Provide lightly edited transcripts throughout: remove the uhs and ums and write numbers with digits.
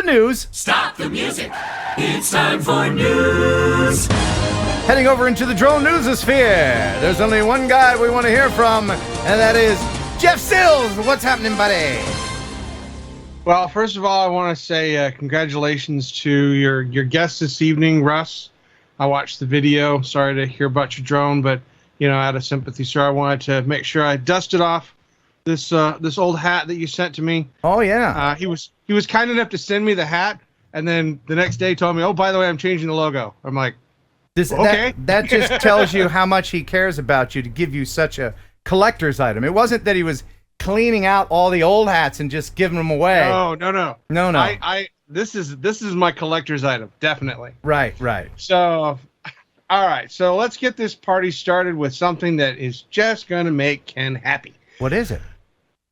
news. Stop the music. It's time for news. Heading over into the drone newsosphere. There's only one guy we want to hear from, and that is Jeff Sills. What's happening, buddy? Well, first of all, I want to say congratulations to your guest this evening, Russ. I watched the video. Sorry to hear about your drone, but out of sympathy, sir, I wanted to make sure I dusted off this old hat that you sent to me. Oh yeah. He was kind enough to send me the hat, and then the next day told me, "Oh, by the way, I'm changing the logo." I'm like, okay. That just tells you how much he cares about you to give you such a collector's item. It wasn't that he was cleaning out all the old hats and just giving them away. No. This is my collector's item, definitely. Right. So, all right. So let's get this party started with something that is just gonna make Ken happy. What is it?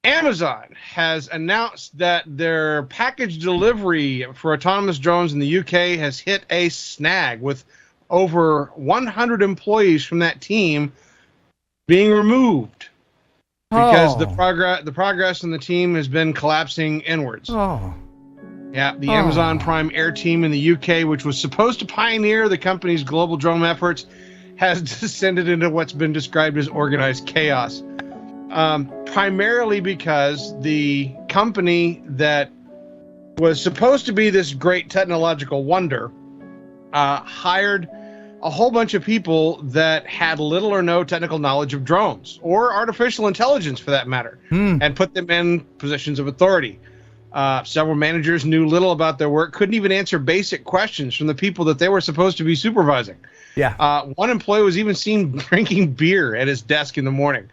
Amazon has announced that their package delivery for autonomous drones in the UK has hit a snag, with over 100 employees from that team being removed because the progress in the team has been collapsing inwards. The Amazon Prime Air team in the UK, which was supposed to pioneer the company's global drone efforts, has descended into what's been described as organized chaos. Primarily because the company that was supposed to be this great technological wonder hired a whole bunch of people that had little or no technical knowledge of drones, or artificial intelligence for that matter, and put them in positions of authority. Several managers knew little about their work, couldn't even answer basic questions from the people that they were supposed to be supervising. One employee was even seen drinking beer at his desk in the morning.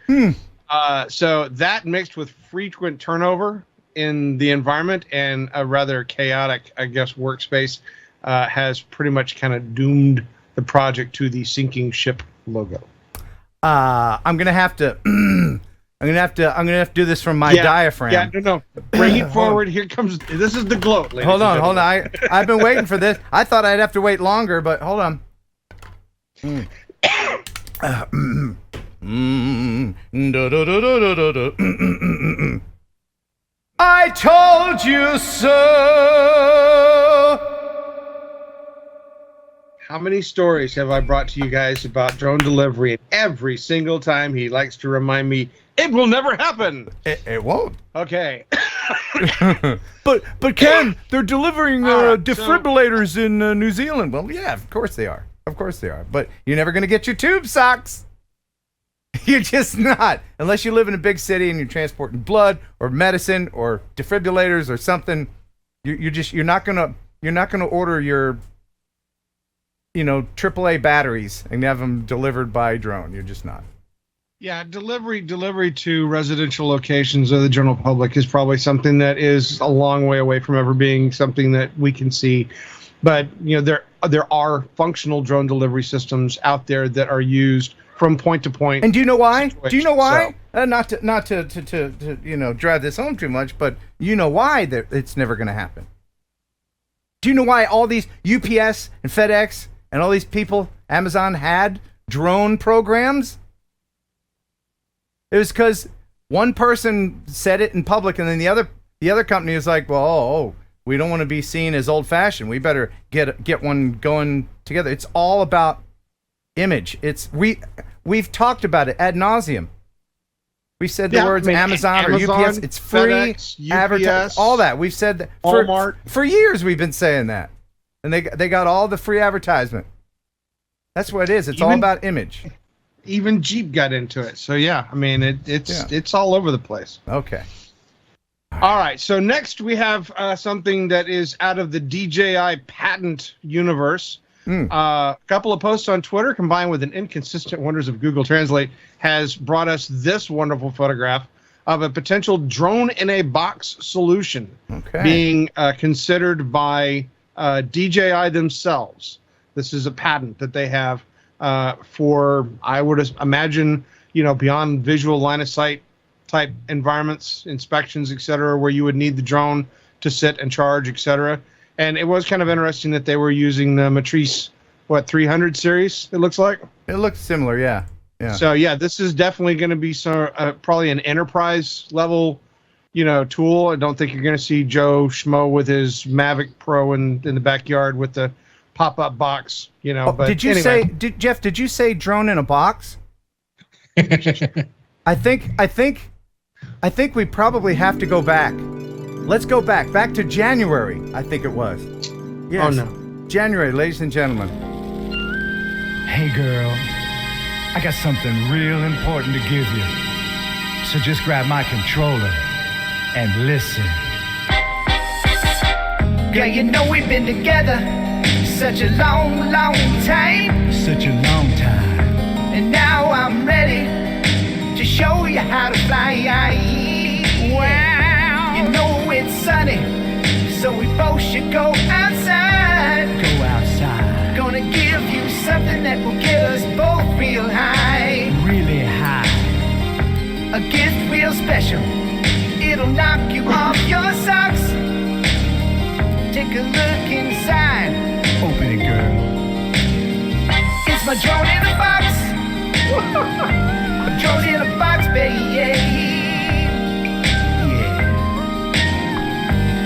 So that, mixed with frequent turnover in the environment and a rather chaotic, I guess, workspace, has pretty much kind of doomed the project to the sinking ship logo. I'm gonna have to do this from my diaphragm. No. Bring it forward. Here comes. This is the gloat, ladies. Hold on. I've been waiting for this. I thought I'd have to wait longer, but hold on. I told you so. How many stories have I brought to you guys about drone delivery? And every single time he likes to remind me, it will never happen. It won't. Okay. but Ken, they're delivering defibrillators in New Zealand. Well, yeah, of course they are. But you're never going to get your tube socks. You're just not, unless you live in a big city and you're transporting blood or medicine or defibrillators or something. You're not gonna order your AAA batteries and have them delivered by drone. You're just not. Yeah, delivery to residential locations of the general public is probably something that is a long way away from ever being something that we can see. But there are functional drone delivery systems out there that are used from point to point. And do you know why? Not to drive this home too much, but you know why that it's never going to happen. Do you know why all these UPS and FedEx and all these people, Amazon, had drone programs? It was because one person said it in public, and then the other company was like, well, we don't want to be seen as old-fashioned. We better get one going together. It's all about image. We've talked about it ad nauseum. We said the words Amazon or UPS. It's free advertising, all that. We've said that for years. We've been saying that, and they got all the free advertisement. That's what it is. It's all about image. Even Jeep got into it. So yeah, I mean it's all over the place. Okay. All right. So next we have something that is out of the DJI patent universe. A couple of posts on Twitter combined with an inconsistent wonders of Google Translate has brought us this wonderful photograph of a potential drone in a box solution being considered by DJI themselves. This is a patent that they have for, I would imagine, beyond visual line of sight type environments, inspections, etc., where you would need the drone to sit and charge, etc. And it was kind of interesting that they were using the Matrice, 300 series, it looks like? It looks similar, yeah. So, yeah, this is definitely going to be probably an enterprise level tool. I don't think you're going to see Joe Schmo with his Mavic Pro in the backyard with the pop-up box. But did you anyway. Jeff? Did you say drone in a box? I think we probably have to go back. Let's go back to January. I think it was. Yes. Oh no, January, ladies and gentlemen. Hey girl, I got something real important to give you. So just grab my controller and listen. Girl, you know we've been together such a long, long time. Such a long time. And now I'm ready to show you how to fly. Wow. You know it's sunny, so we both should go outside. Go outside. Gonna give you something that will get us both real high. Really high. A gift real special. It'll knock you off your socks. Take a look inside. Open it, girl. It's my drone in a box. A drone in a box, baby. Yeah.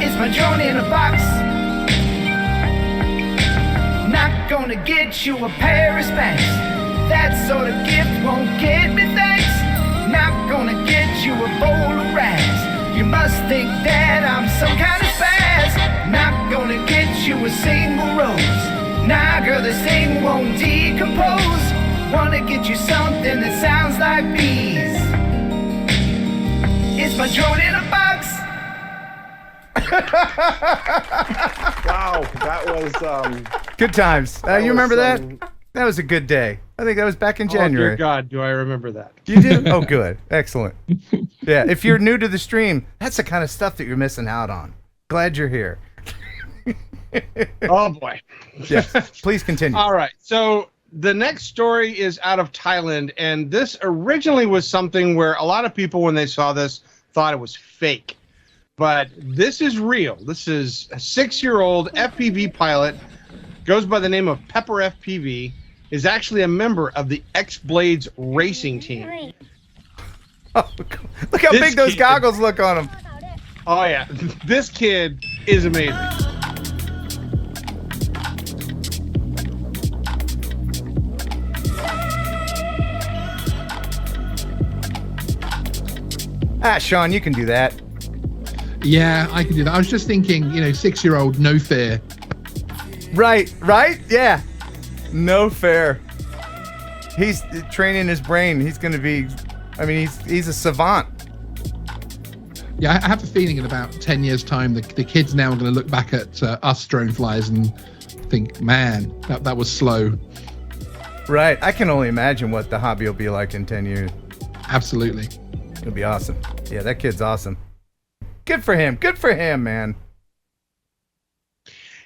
It's my drone in a box. Not gonna get you a pair of Spanx. That sort of gift won't get me thanks. Not gonna get you a bowl of rags. You must think that I'm some kind of spaz. Not gonna get you a single rose. Nah, girl, this thing won't decompose. Wanna get you something that sounds like bees. It's my drone in a box. Wow, that was Good times. that You was remember that? some- That was a good day. I think that was back in Oh, dear January. God, do I remember that? You do? Oh, good. Excellent. Yeah, if you're new to the stream, that's the kind of stuff that you're missing out on. Glad you're here. Oh boy. Yes, please continue. All right. So the next story is out of Thailand, and this originally was something where a lot of people, when they saw this, thought it was fake. But this is real. This is a 6-year-old FPV pilot, goes by the name of Pepper FPV, is actually a member of the X-Blades racing team. Oh, look how This big those kid- goggles look on him. Oh yeah, this kid is amazing. Sean, you can do that. Yeah, I can do that. I was just thinking, 6-year-old, no fear. Right? Yeah. No fair. He's training his brain. He's going to be, he's a savant. Yeah, I have a feeling in about 10 years' time, the kids now are going to look back at us drone flyers and think, man, that was slow. Right. I can only imagine what the hobby will be like in 10 years. Absolutely. It'll be awesome. Yeah, that kid's awesome. Good for him. Good for him, man.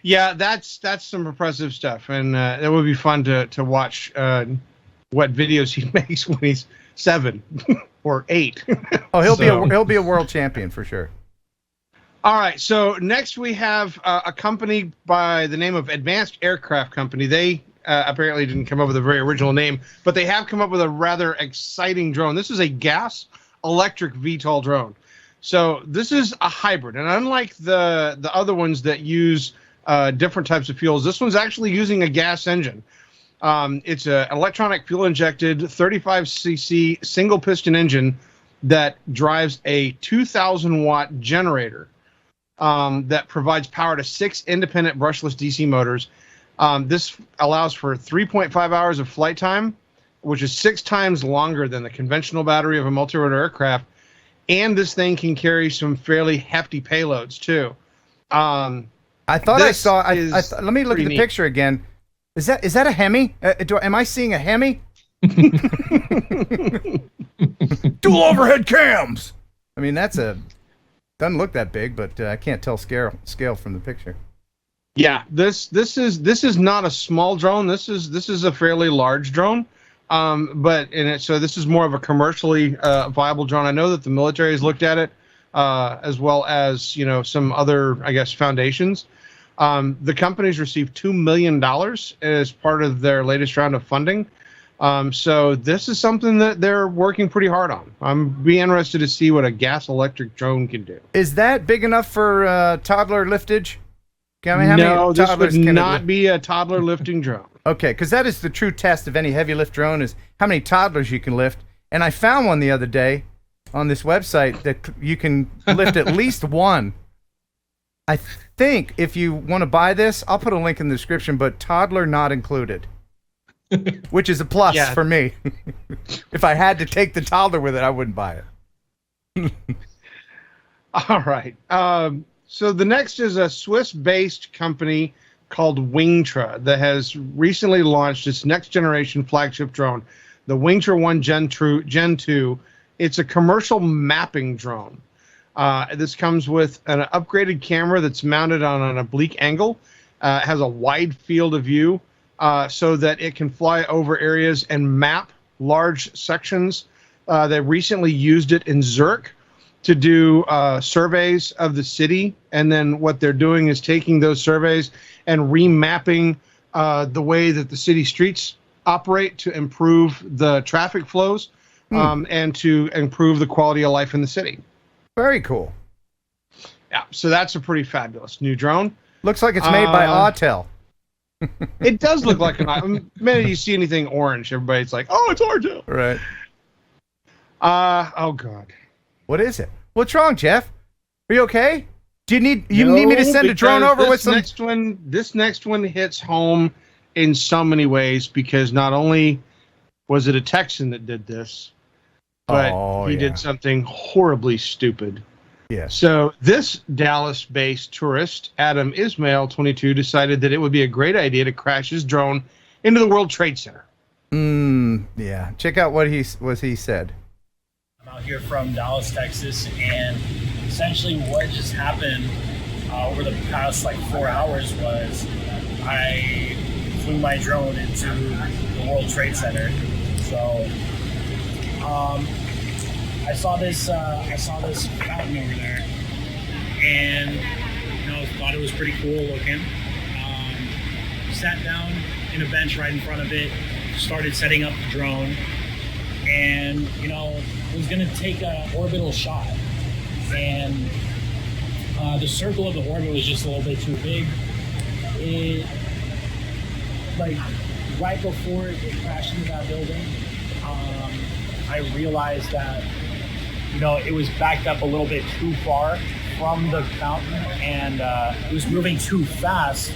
Yeah, that's some impressive stuff, and it would be fun to watch what videos he makes when he's 7 or 8. Oh, he'll be a world champion for sure. All right, so next we have a company by the name of Advanced Aircraft Company. They apparently didn't come up with a very original name, but they have come up with a rather exciting drone. This is a gas-electric VTOL drone. So this is a hybrid, and unlike the other ones that use different types of fuels, this one's actually using a gas engine. It's an electronic fuel-injected 35cc single-piston engine that drives a 2,000-watt generator that provides power to 6 independent brushless DC motors. This allows for 3.5 hours of flight time, which is 6 times longer than the conventional battery of a multi-rotor aircraft. And this thing can carry some fairly hefty payloads, too. I thought I saw. Let me look at the picture again. Is that a Hemi? Am I seeing a Hemi? Dual overhead cams. I mean, doesn't look that big, but I can't tell scale from the picture. Yeah, this is not a small drone. This is a fairly large drone. So this is more of a commercially viable drone. I know that the military has looked at it, as well as some other, I guess, foundations. The company's received $2 million as part of their latest round of funding. So this is something that they're working pretty hard on. I'm be interested to see what a gas electric drone can do. Is that big enough for toddler liftage? I mean, how No, many this toddlers would can it not lift? be a toddler lifting drone. Okay, because that is the true test of any heavy lift drone is how many toddlers you can lift. And I found one the other day on this website that you can lift at least one. I think if you want to buy this, I'll put a link in the description, but toddler not included, which is a plus for me. If I had to take the toddler with it, I wouldn't buy it. All right. So the next is a Swiss-based company called Wingtra that has recently launched its next-generation flagship drone, the Wingtra Gen 2. It's a commercial mapping drone. This comes with an upgraded camera that's mounted on an oblique angle. It has a wide field of view so that it can fly over areas and map large sections. They recently used it in Zurich to do surveys of the city, and then what they're doing is taking those surveys and remapping the way that the city streets operate to improve the traffic flows and to improve the quality of life in the city. Very cool. Yeah, so that's a pretty fabulous new drone. Looks like it's made by Autel. It does look like the minute you see anything orange, everybody's like, "Oh, it's Autel." Right. Oh God. What is it? What's wrong, Jeff? Are you okay? Do you need me to send a drone over with some? This next one hits home in so many ways because not only was it a Texan that did this, but he did something horribly stupid. Yeah. So this Dallas-based tourist, Adam Ismail, 22, decided that it would be a great idea to crash his drone into the World Trade Center. Yeah. Check out what he said. I'm out here from Dallas, Texas, and essentially what just happened over the past 4 hours was I flew my drone into the World Trade Center. So I saw this fountain over there, and thought it was pretty cool looking. Sat down in a bench right in front of it, started setting up the drone, and was gonna take an orbital shot, and the circle of the orbit was just a little bit too big. It right before it crashed into that building, I realized that it was backed up a little bit too far from the fountain, and it was moving too fast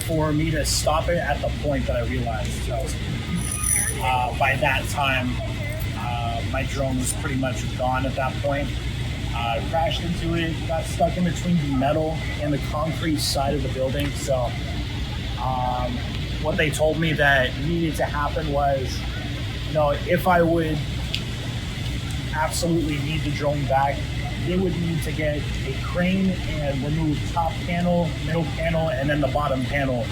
for me to stop it at the point that I realized. So by that time, my drone was pretty much gone at that point. I crashed into it, got stuck in between the metal and the concrete side of the building. So what they told me that needed to happen was, if I would absolutely need the drone back, they would need to get a crane and remove top panel, middle panel, and then the bottom panel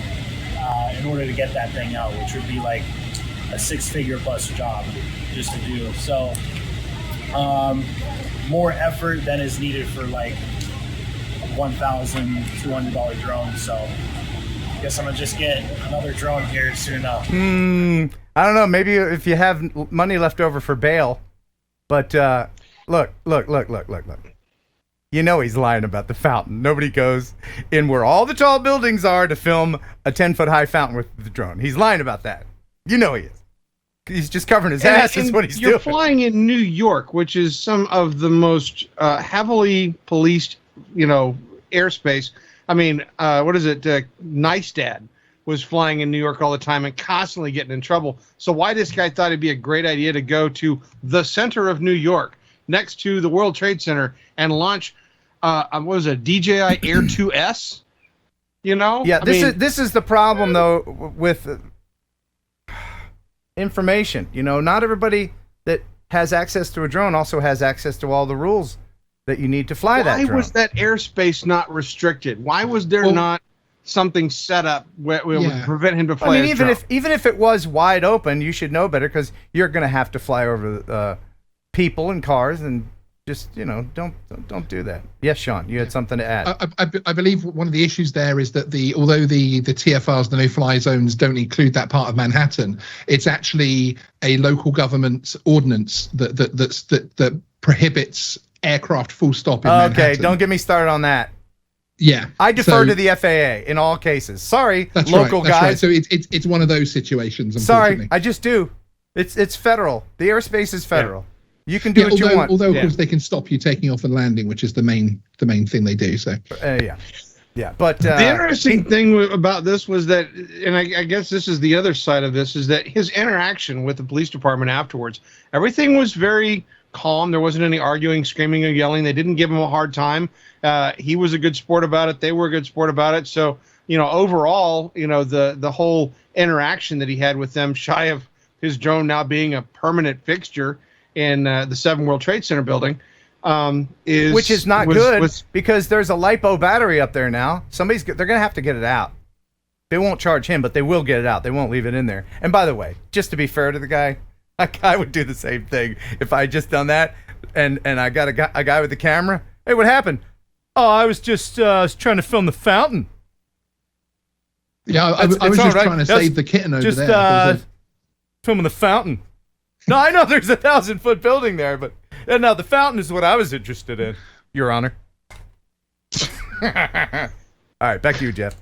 in order to get that thing out, which would be a 6-figure plus job just to do. So more effort than is needed for $1,200 drone. So I guess I'm gonna just get another drone here soon enough. I don't know. Maybe if you have money left over for bail. But look. He's lying about the fountain. Nobody goes in where all the tall buildings are to film a 10-foot high fountain with the drone. He's lying about that. He is. He's just covering his ass. Is what he's doing. You're flying in New York, which is some of the most heavily policed, airspace. I mean, what is it? Neistat was flying in New York all the time and constantly getting in trouble. So why this guy thought it'd be a great idea to go to the center of New York, next to the World Trade Center, and launch, what was it, DJI Air 2S? Yeah, this is the problem though with information. Not everybody that has access to a drone also has access to all the rules that you need to fly that drone. Why was that airspace not restricted? Why was there not something set up where it would prevent him to fly? I mean, even if it was wide open, you should know better because you're going to have to fly over people and cars and Just don't do that. Yes, Sean, you had something to add. I believe one of the issues there is that although the TFRs, the no-fly zones, don't include that part of Manhattan, it's actually a local government ordinance that prohibits aircraft full stop in Manhattan. Okay, don't get me started on that. Yeah, I defer to the FAA in all cases. Sorry, local guys. Right. So it's one of those situations. Sorry, I just do. It's federal. The airspace is federal. Yeah. You can do what you want. Although, of course, they can stop you taking off and landing, which is the main thing they do. So, yeah. But the interesting thing about this was that, and I guess this is the other side of this, is that his interaction with the police department afterwards, everything was very calm. There wasn't any arguing, screaming, or yelling. They didn't give him a hard time. He was a good sport about it. They were a good sport about it. So, overall, the whole interaction that he had with them, shy of his drone now being a permanent fixture in the 7 World Trade Center building, which is not good because there's a LiPo battery up there now. They're going to have to get it out. They won't charge him, but they will get it out. They won't leave it in there. And by the way, just to be fair to the guy, I would do the same thing if I had just done that. And I got a guy with the camera. Hey, what happened? Oh, I was just trying to film the fountain. Yeah, I was just trying to save the kitten over there. Just filming the fountain. No, I know there's a 1,000-foot building there, but no, the fountain is what I was interested in, Your Honor. All right, back to you, Jeff.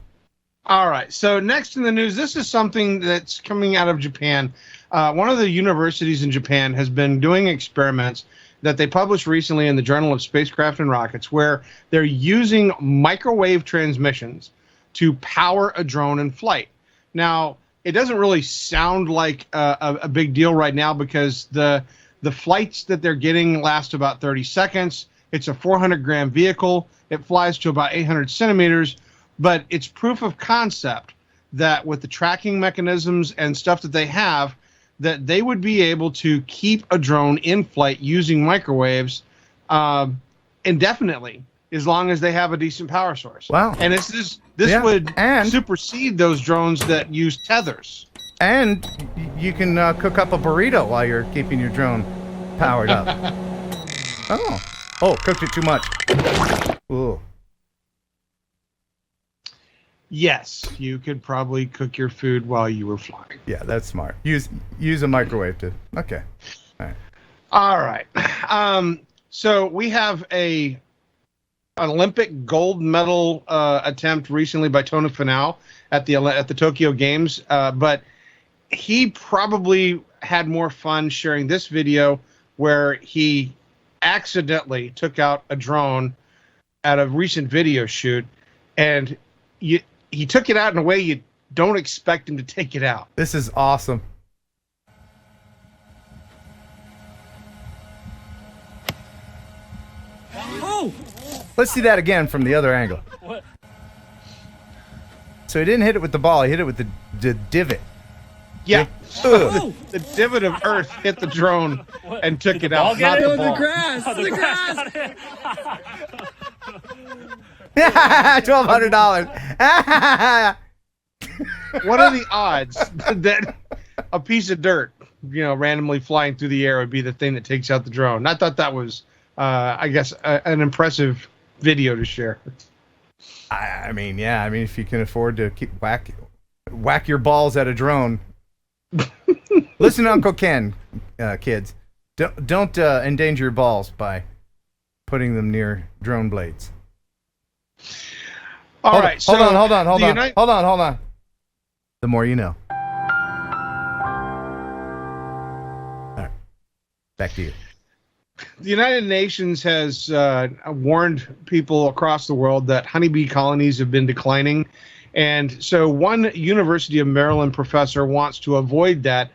All right, so next in the news, this is something that's coming out of Japan. One of the universities in Japan has been doing experiments that they published recently in the Journal of Spacecraft and Rockets, where they're using microwave transmissions to power a drone in flight. Now, it doesn't really sound like a big deal right now because the flights that they're getting last about 30 seconds. It's a 400-gram vehicle. It flies to about 800 centimeters, but it's proof of concept that with the tracking mechanisms and stuff that they have, that they would be able to keep a drone in flight using microwaves indefinitely, as long as they have a decent power source. Wow. And this would supersede those drones that use tethers. And you can cook up a burrito while you're keeping your drone powered up. Oh, cooked it too much. Ooh. Yes, you could probably cook your food while you were flying. Yeah, that's smart. Use a microwave to. Okay. All right. So we have an Olympic gold medal attempt recently by Tony Finau at the Tokyo Games, but he probably had more fun sharing this video where he accidentally took out a drone at a recent video shoot, and he took it out in a way you don't expect him to take it out. This is awesome. Oh! Let's see that again from the other angle. What? So he didn't hit it with the ball, he hit it with the divot. Yeah. The divot of Earth hit the drone and took it out. Not the ball. The grass. The grass. $1,200. What are the odds that a piece of dirt, randomly flying through the air would be the thing that takes out the drone? I thought that was, I guess, an impressive video to share. I mean, if you can afford to whack your balls at a drone. Listen to Uncle Ken, kids. Don't endanger your balls by putting them near drone blades. All right. Hold on. The more you know. All right. Back to you. The United Nations has warned people across the world that honeybee colonies have been declining. And so one University of Maryland professor wants to avoid that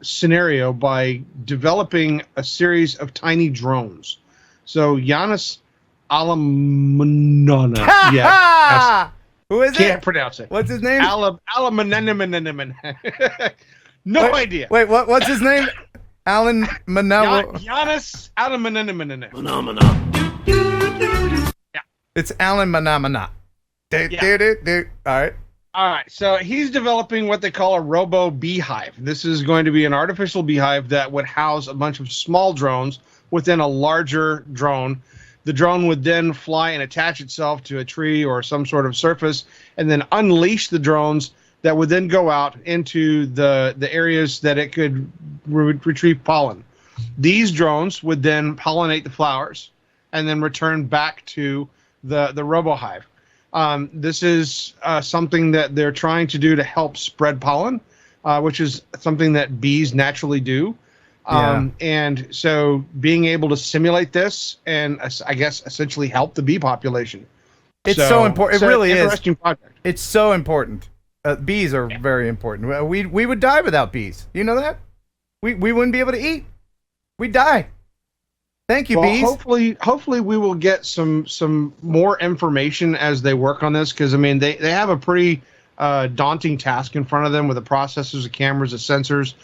scenario by developing a series of tiny drones. So Giannis Alamanana. Yeah. Who is it? Can't pronounce it. What's his name? Alamanana. No idea. Wait, what's his name? Alan Manawa. Giannis Alamanana. Yeah. It's Alan Manamana. All right. So he's developing what they call a robo beehive. This is going to be an artificial beehive that would house a bunch of small drones, within a larger drone. The drone would then fly and attach itself to a tree or some sort of surface, and then unleash the drones that would then go out into the areas that it could retrieve pollen. These drones would then pollinate the flowers and then return back to the RoboHive. This is something that they're trying to do to help spread pollen, which is something that bees naturally do. And so being able to simulate this and I guess essentially help the bee population. It's so important. It really is. Interesting project. It's so important. Bees are very important. We would die without bees. You know that? We wouldn't be able to eat. We'd die. Thank you, bees. Hopefully we will get some more information as they work on this, because I mean they have a pretty daunting task in front of them with the processors, the cameras, the sensors,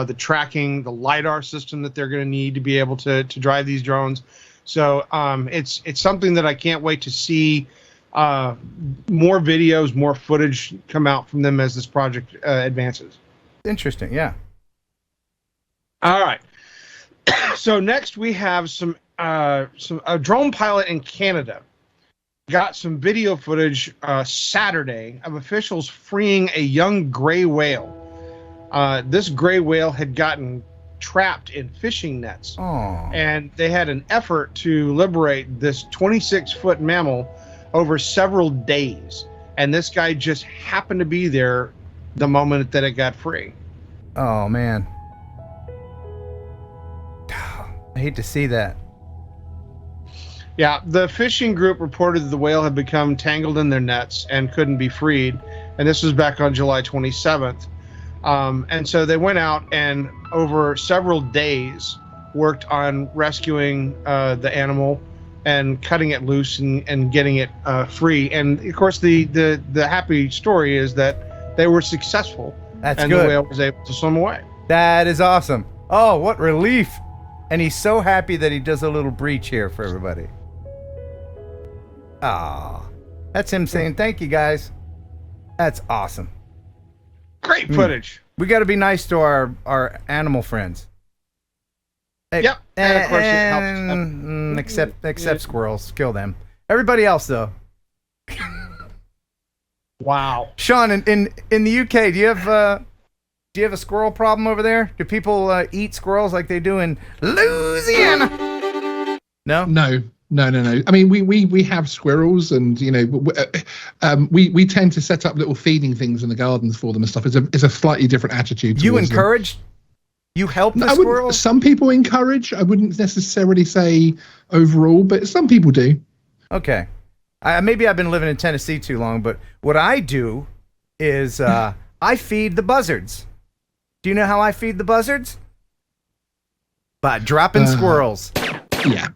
the tracking, the LiDAR system that they're going to need to be able to drive these drones. So it's something that I can't wait to see more videos, more footage come out from them as this project advances. Interesting, yeah. All right. So next we have a drone pilot in Canada got some video footage Saturday of officials freeing a young gray whale. This gray whale had gotten trapped in fishing nets. Aww. And they had an effort to liberate this 26-foot mammal over several days. And this guy just happened to be there the moment that it got free. Oh, man. I hate to see that. Yeah, the fishing group reported that the whale had become tangled in their nets and couldn't be freed. And this was back on July 27th. And so they went out and over several days worked on rescuing the animal and cutting it loose and getting it free. And of course, the happy story is that they were successful. That's and good. The whale was able to swim away. That is awesome. Oh, what relief. And he's so happy that he does a little breach here for everybody. Ah, that's him saying, thank you, guys. That's awesome. Great footage. We got to be nice to our animal friends. Hey, yep. And of course it helps. Except squirrels. Kill them. Everybody else, though. Wow. Sean, in the UK, do you have a squirrel problem over there? Do people eat squirrels like they do in Louisiana? No? No. I mean, we have squirrels, and you know, we tend to set up little feeding things in the gardens for them and stuff. It's a slightly different attitude. You encourage? You help the I squirrels? Some people encourage. I wouldn't necessarily say overall, but some people do. Okay. Maybe I've been living in Tennessee too long, but what I do is I feed the buzzards. Do you know how I feed the buzzards? By dropping squirrels. Yeah.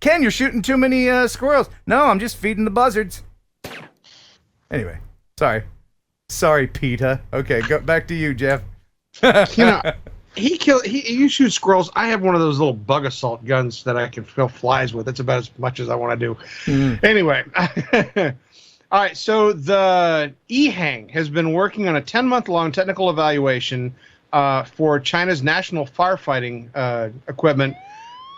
Ken, you're shooting too many squirrels. No, I'm just feeding the buzzards. Anyway, sorry, Peter. Okay, go back to you, Jeff. You know, you shoot squirrels. I have one of those little bug assault guns that I can kill flies with. That's about as much as I want to do. Anyway. All right, so the Ehang has been working on a 10-month-long technical evaluation for China's national firefighting equipment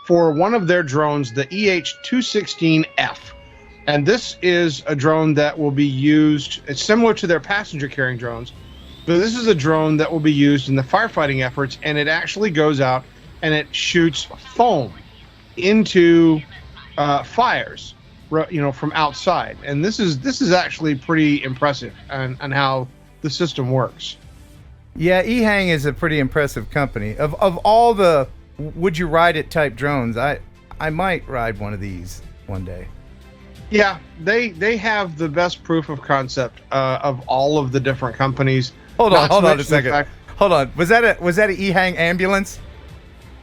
for one of their drones, the EH-216F. And this is a drone that will be used, it's similar to their passenger-carrying drones, but this is a drone that will be used in the firefighting efforts, and it actually goes out and it shoots foam into fires, you know, from outside. And this is actually pretty impressive on how the system works. Yeah, Ehang is a pretty impressive company. Of all the would you ride it type drones, I might ride one of these one day. Yeah, they have the best proof of concept of all of the different companies. Hold on a second. Hold on. Was that an Ehang ambulance?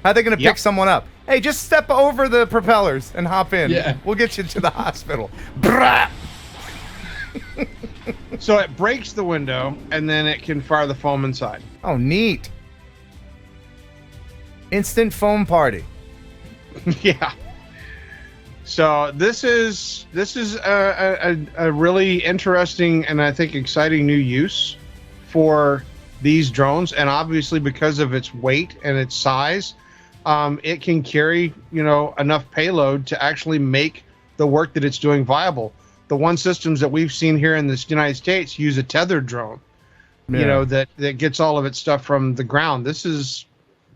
How are they going to pick someone up? Hey, just step over the propellers and hop in. Yeah. We'll get you to the hospital. Brah! So it breaks the window, and then it can fire the foam inside. Oh, neat. Instant foam party. Yeah. So this is a really interesting and I think exciting new use for these drones, and obviously because of its weight and its size, it can carry, you know, enough payload to actually make the work that it's doing viable. The one systems that we've seen here in the United States use a tethered drone, you know, that gets all of its stuff from the ground. This is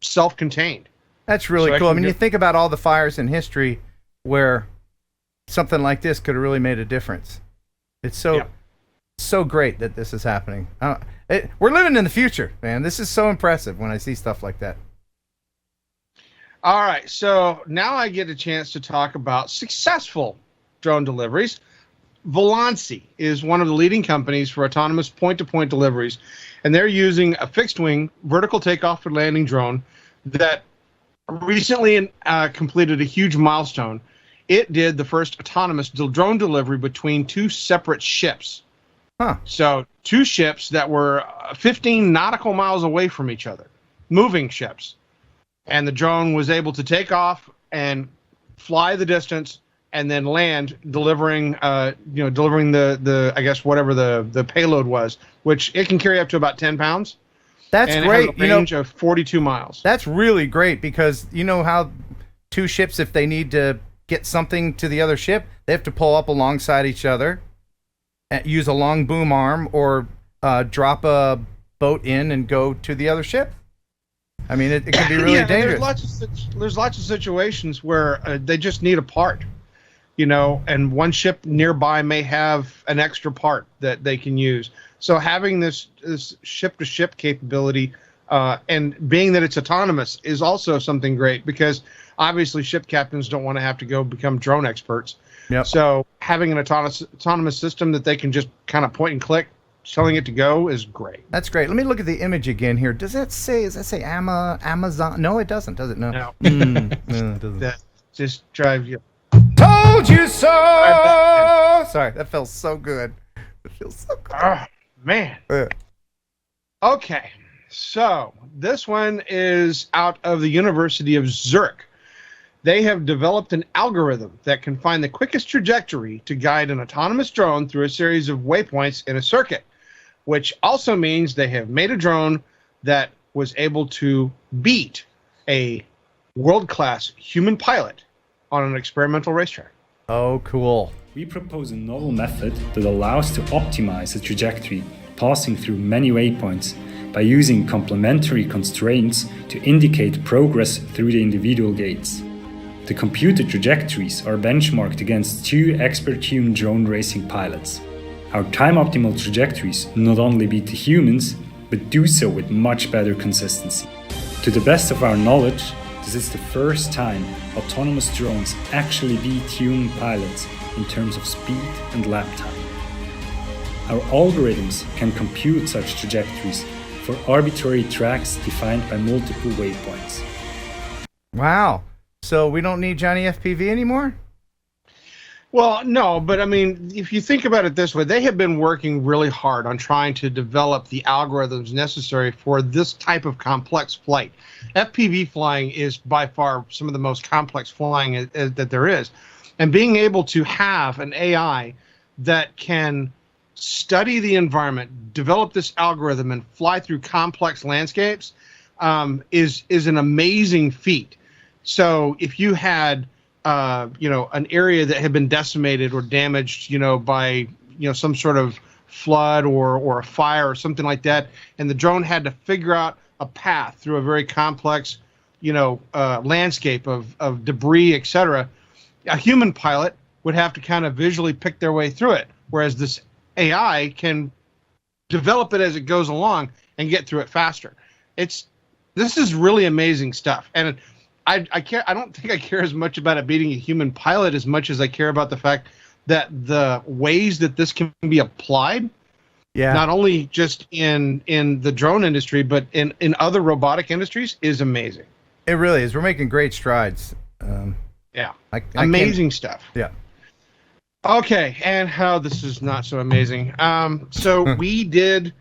self-contained. That's really So cool. I mean, you think about all the fires in history where something like this could have really made a difference. It's so great that this is happening. We're living in the future, man. This is so impressive when I see stuff like that. All right, so now I get a chance to talk about successful drone deliveries. Volansi is one of the leading companies for autonomous point-to-point deliveries, and they're using a fixed-wing vertical takeoff and landing drone that recently completed a huge milestone. It did the first autonomous drone delivery between two separate ships. Huh. So two ships that were 15 nautical miles away from each other, moving ships. And the drone was able to take off and fly the distance and then land, delivering the I guess whatever the payload was, which it can carry up to about 10 pounds. That's and great. It has a range of 42 miles. That's really great because you know how two ships, if they need to get something to the other ship, they have to pull up alongside each other, and use a long boom arm, or drop a boat in and go to the other ship. I mean, it can be really dangerous. There's lots of situations where they just need a part, you know, and one ship nearby may have an extra part that they can use. So having this ship-to-ship capability, and being that it's autonomous, is also something great, because obviously ship captains don't want to have to go become drone experts. Yep. So having an autonomous system that they can just kind of point and click, telling it to go, is great. That's great. Let me look at the image again here. Does that say Amazon? No, it doesn't, does it? No. No. No, it doesn't. That just drives you. Told you so! Sorry, that felt so good. It feels so good. Oh, man. Okay, so this one is out of the University of Zurich. They have developed an algorithm that can find the quickest trajectory to guide an autonomous drone through a series of waypoints in a circuit, which also means they have made a drone that was able to beat a world-class human pilot on an experimental racetrack. Oh, cool. We propose a novel method that allows to optimize a trajectory passing through many waypoints by using complementary constraints to indicate progress through the individual gates. The computed trajectories are benchmarked against two expert human drone racing pilots. Our time-optimal trajectories not only beat the humans, but do so with much better consistency. To the best of our knowledge, this is the first time autonomous drones actually beat human pilots in terms of speed and lap time. Our algorithms can compute such trajectories for arbitrary tracks defined by multiple waypoints. Wow. So we don't need Johnny FPV anymore? Well, no, but I mean, if you think about it this way, they have been working really hard on trying to develop the algorithms necessary for this type of complex flight. FPV flying is by far some of the most complex flying that there is. And being able to have an AI that can study the environment, develop this algorithm, and fly through complex landscapes is an amazing feat. So if you had, an area that had been decimated or damaged, by, some sort of flood or a fire or something like that, and the drone had to figure out a path through a very complex, landscape of debris, etc., a human pilot would have to kind of visually pick their way through it, whereas this AI can develop it as it goes along and get through it faster. This is really amazing stuff, and I don't think I care as much about it beating a human pilot as much as I care about the fact that the ways that this can be applied, not only just in the drone industry, but in other robotic industries, is amazing. It really is. We're making great strides. Amazing stuff. Yeah. Okay, and how this is not so amazing. So we did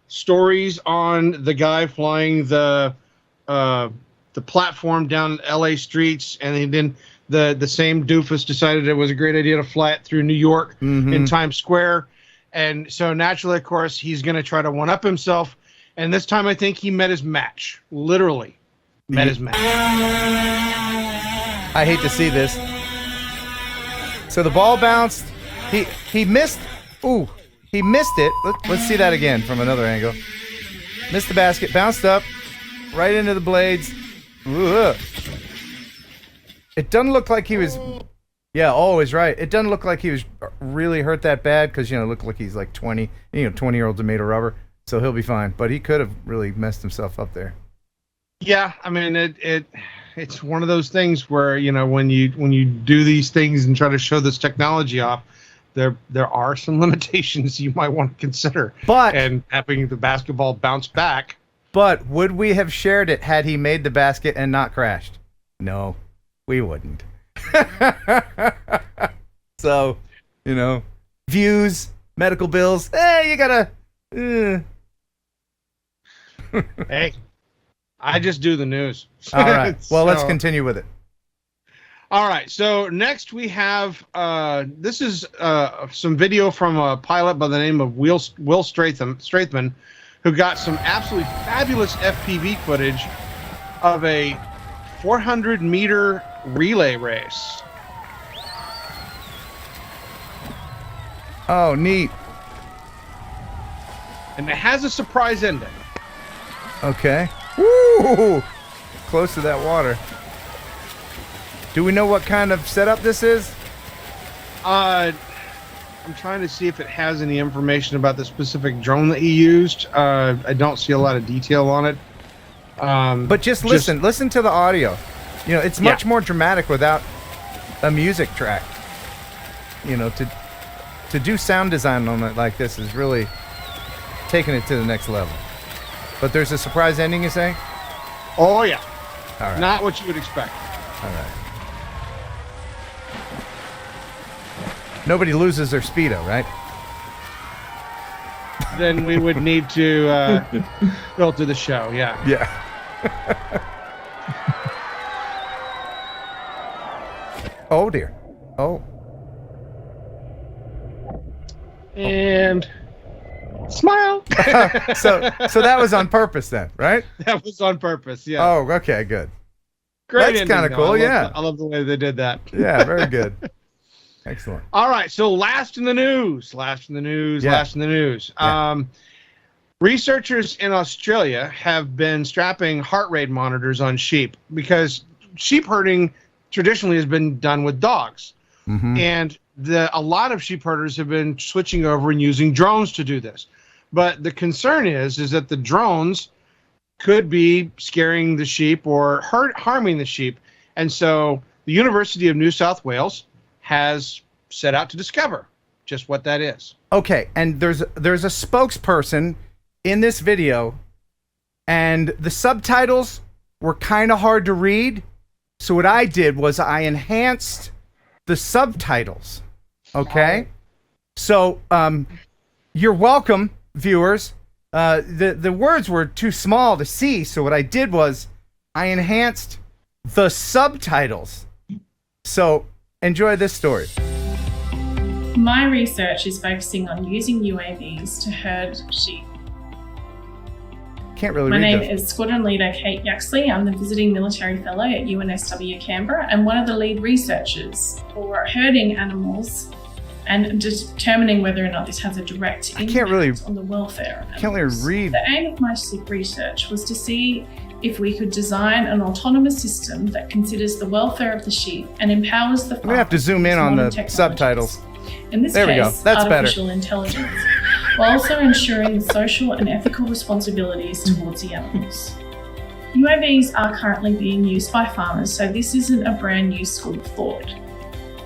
stories on the guy flying the platform down LA streets, and then the same doofus decided it was a great idea to fly it through New York in Times Square. And so naturally, of course, he's going to try to one-up himself And this time I think he met his match. Literally met his match. I hate to see this. So the ball bounced. He missed. Ooh, he missed it. Let's see that again from another angle. Missed the basket, bounced up, right into the blades. Ugh. It doesn't look like he was. Yeah, always right. It doesn't look like he was really hurt that bad because, it looked like he's like 20. 20-year-olds are made of rubber, so he'll be fine. But he could have really messed himself up there. Yeah, I mean it's one of those things where when you do these things and try to show this technology off, there are some limitations you might want to consider. And having the basketball bounce back. But would we have shared it had he made the basket and not crashed? No, we wouldn't. So, views, medical bills. You gotta. Hey, I just do the news. All right. Well, let's continue with it. All right. So next we have this is some video from a pilot by the name of Will Strathman, who got some absolutely fabulous FPV footage of a 400-meter relay race. Oh, neat. And it has a surprise ending. Okay. Woo! Close to that water. Do we know what kind of setup this is? I'm trying to see if it has any information about the specific drone that he used. I don't see a lot of detail on it. But just listen to the audio. It's much more dramatic without a music track. To do sound design on it like this is really taking it to the next level. But there's a surprise ending, you say? Oh yeah. All right. Not what you would expect. All right. Nobody loses their Speedo, right? Then we would need to filter the show, yeah. Yeah. Oh, dear. Oh. And smile. So that was on purpose then, right? That was on purpose, yeah. Oh, okay, good. Great. That's kind of cool, yeah. I love the way they did that. Yeah, very good. Excellent. All right, so last in the news. Researchers in Australia have been strapping heart rate monitors on sheep because sheep herding traditionally has been done with dogs. Mm-hmm. And a lot of sheep herders have been switching over and using drones to do this. But the concern is that the drones could be scaring the sheep or harming the sheep. And so the University of New South Wales has set out to discover just what that is. Okay, and there's a spokesperson in this video, and the subtitles were kind of hard to read. So what I did was I enhanced the subtitles. Okay? So you're welcome, viewers. The words were too small to see, so what I did was I enhanced the subtitles. So enjoy this story. My research is focusing on using UAVs to herd sheep. Can't really My read name is Squadron Leader Kate Yaxley. I'm the Visiting Military Fellow at UNSW Canberra and one of the lead researchers for herding animals and determining whether or not this has a direct impact on the welfare of animals. Can't really read. The aim of my research was to see if we could design an autonomous system that considers the welfare of the sheep and empowers the farmers. We have to zoom in on the subtitles. In this there we go. case, That's artificial intelligence, while also ensuring social and ethical responsibilities towards the animals. UAVs are currently being used by farmers, so this isn't a brand new school of thought.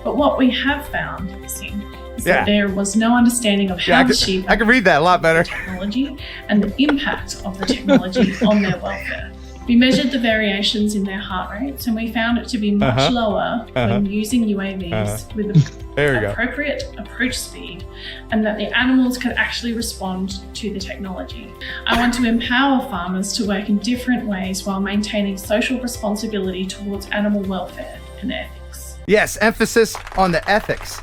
But what we have found is that there was no understanding of how the sheep I can read that a lot better. Technology and the impact of the technology on their welfare. We measured the variations in their heart rates and we found it to be much lower when using UAVs with appropriate approach speed, and that the animals could actually respond to the technology. I want to empower farmers to work in different ways while maintaining social responsibility towards animal welfare and ethics. Yes, emphasis on the ethics.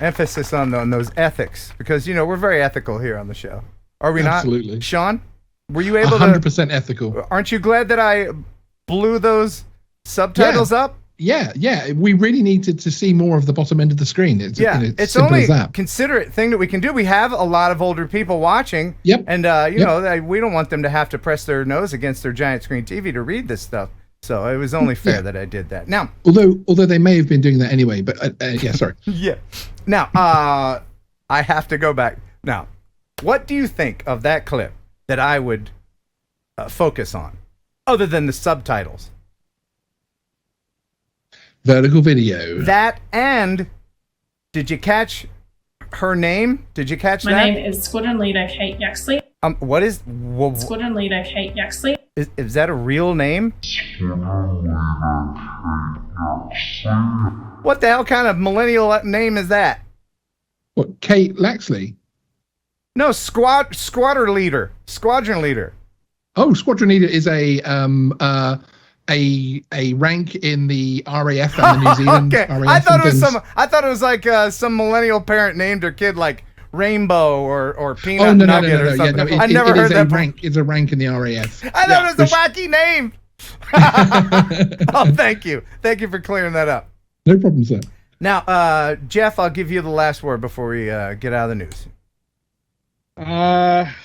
Emphasis on those ethics, because we're very ethical here on the show. Are we not? Absolutely. Sean? Were you able 100% ethical. Aren't you glad that I blew those subtitles up? Yeah. We really needed to see more of the bottom end of the screen. It's it's only a considerate thing that we can do. We have a lot of older people watching. Yep. And you know, we don't want them to have to press their nose against their giant screen TV to read this stuff. So it was only fair that I did that. Now, although they may have been doing that anyway, but yeah, sorry. Yeah. Now, I have to go back. Now, what do you think of that clip that I would focus on, other than the subtitles? Vertical video. That, and did you catch her name? Did you catch My that? name is Squadron Leader Kate Yaxley. What is... Squadron Leader Kate Yaxley. Is that a real name? What the hell kind of millennial name is that? What, Kate Laxley? No, squadron leader. Oh, squadron leader is a rank in the RAF and the New Zealand RAF. I thought it was like some millennial parent named her kid like Rainbow or Peanut Nugget or something. Yeah, I never heard that. It's a rank in the RAF. I thought it was a wacky name. Oh, thank you for clearing that up. No problem, sir. Now, Jeff, I'll give you the last word before we get out of the news.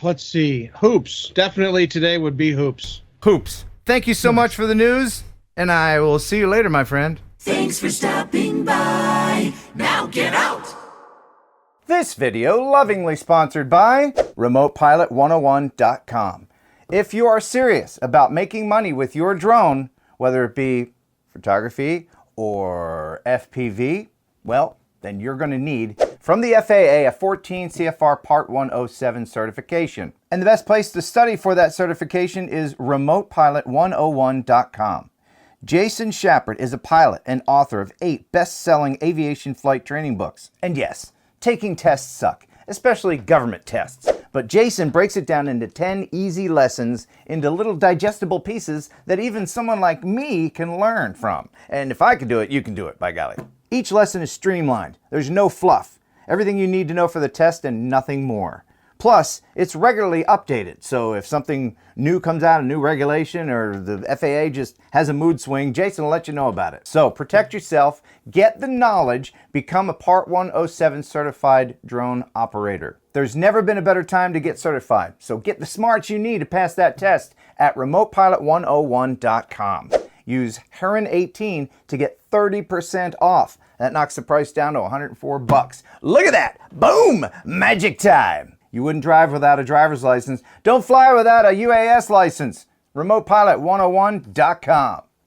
Let's see. Hoops. Definitely today would be hoops. Hoops. Thank you so much for the news, and I will see you later, my friend. Thanks for stopping by. Now get out. This video lovingly sponsored by RemotePilot101.com. If you are serious about making money with your drone, whether it be photography or FPV, well, then you're going to need from the FAA a 14 CFR Part 107 certification. And the best place to study for that certification is RemotePilot101.com. Jason Shepard is a pilot and author of 8 best-selling aviation flight training books. And yes, taking tests suck, especially government tests. But Jason breaks it down into 10 easy lessons into little digestible pieces that even someone like me can learn from. And if I can do it, you can do it, by golly. Each lesson is streamlined. There's no fluff. Everything you need to know for the test and nothing more. Plus, it's regularly updated, so if something new comes out, a new regulation, or the FAA just has a mood swing, Jason will let you know about it. So protect yourself, get the knowledge, become a Part 107 certified drone operator. There's never been a better time to get certified, so get the smarts you need to pass that test at RemotePilot101.com. Use Heron 18 to get 30% off. That knocks the price down to $104. Look at that! Boom! Magic time! You wouldn't drive without a driver's license. Don't fly without a UAS license. RemotePilot101.com.